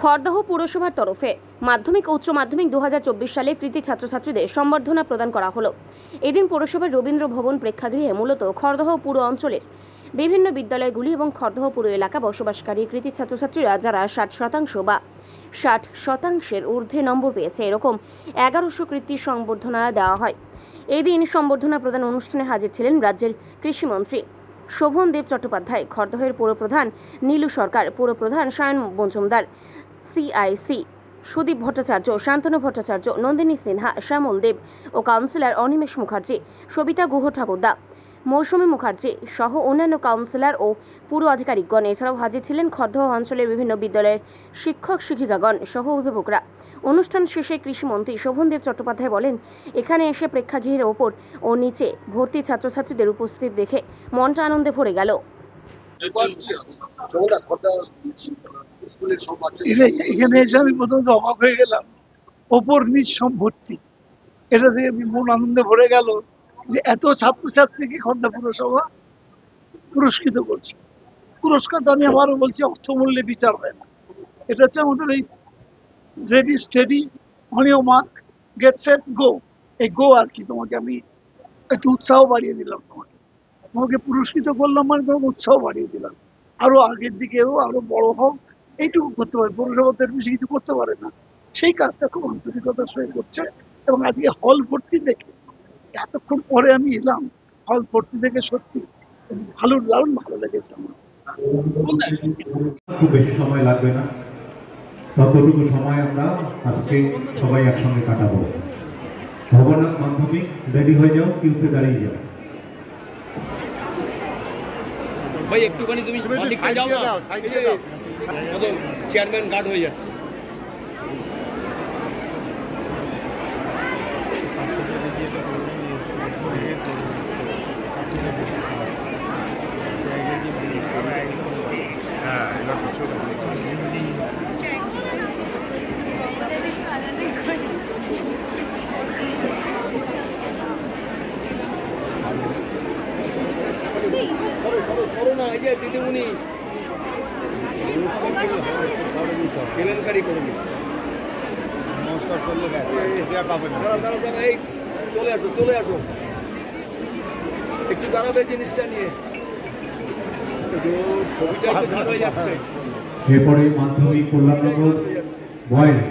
খড়দহ পুরসভার তরফে মাধ্যমিক ও উচ্চ মাধ্যমিক 2024 সালে কৃতী ছাত্রছাত্রীদের সম্বর্ধনা প্রদান করা হলো। এদিন পুরসভার রবীন্দ্র ভবন প্রেক্ষাগৃহে মূলত খড়দহ পুর অঞ্চলের বিভিন্ন বিদ্যালয়গুলি এবং খড়দহ পুর এলাকা বসবাসকারী কৃতী ছাত্রছাত্রীরা যারা 60% বা 60%-এর ঊর্ধ্বে নম্বর পেয়েছে এরকম 1100 কৃতী সম্বর্ধনা দেওয়া হয়। এদিন সম্বর্ধনা প্রদান অনুষ্ঠানে হাজির ছিলেন রাজ্যের কৃষিমন্ত্রী শোভনদেব চট্টোপাধ্যায়, খড়দহের পৌরপ্রধান নীলু সরকার, পৌরপ্রধান সায়ন মজুমদার, সিআইসি সুদীপ ভট্টাচার্য, শান্তনু ভট্টাচার্য, নন্দিনী সিনহা, শ্যামল দেব ও কাউন্সিলর অনিমেষ মুখার্জি, সবিতা গুহ ঠাকুরদা, মৌসুমী মুখার্জি সহ অন্যান্য কাউন্সিলর ও পুর আধিকারিকগণ। এছাড়াও হাজির ছিলেন খড়দহ অঞ্চলের বিভিন্ন বিদ্যালয়ের শিক্ষক শিক্ষিকাগণ সহ অভিভাবকরা। অনুষ্ঠান শেষে কৃষিমন্ত্রী শোভনদেব চট্টোপাধ্যায় বলেন, এখানে এসে প্রেক্ষাগৃহের ওপর ও নিচে ভর্তি ছাত্রছাত্রীদের উপস্থিতি দেখে মনটা আনন্দে ভরে গেল। এখানে এসে আমি প্রথমত অবাক হয়ে গেলাম, ওপর নিচ সব ভর্তি। এটা থেকে মন আনন্দে ভরে গেল যে এত ছাত্রছাত্রীকে খড়দহ পুরসভা পুরস্কৃত করছে। পুরস্কারটা আমি আবারও বলছি, অর্থমূল্যে বিচার হয় না। এটা হচ্ছে আমাদের এই ready steady on your mark get set go, এই গো আর কি। তোমাকে আমি একটু উৎসাহ বাড়িয়ে দিলাম, তোমাকে পুরস্কৃত করলাম মানে তোমাকে উৎসাহ বাড়িয়ে দিলাম, আরো আগের দিকেও আরো বড় হোক এইটুকু করতে পারে। পৌরসভাদের বেশি কিছু করতে পারে না, সেই কাজটা খুব আন্তরিকতার সঙ্গে করছে। এবং আজকে হল ভর্তি দেখে, এতক্ষণ পরে আমি এলাম, হল ভর্তি দেখে সত্যি ভালো, দারুণ ভালো লেগেছে আমার। খুব বেশি সময় লাগবে না, ততটুকু সময় আমরা আজকে সবাই একসঙ্গে কাটাবো। ভবনাথ মাধ্যমিক রেডি হয়ে যাও, কিউতে দাঁড়িয়ে যাও। ভাই একটুখানি তুমি দিকটা যাও না, চেয়ারম্যান গার্ড হয়ে যাচ্ছে। করোনা এই যে দিদিমণি কেলেঙ্কারি করে নমস্কার করলে এই চলে আসো একটু দাঁড়াবে জিনিসটা নিয়ে, ছবিটা একটু ধার হয়ে যাচ্ছে। এরপরে মাধ্যমিক কল্যাণনগর বয়েজ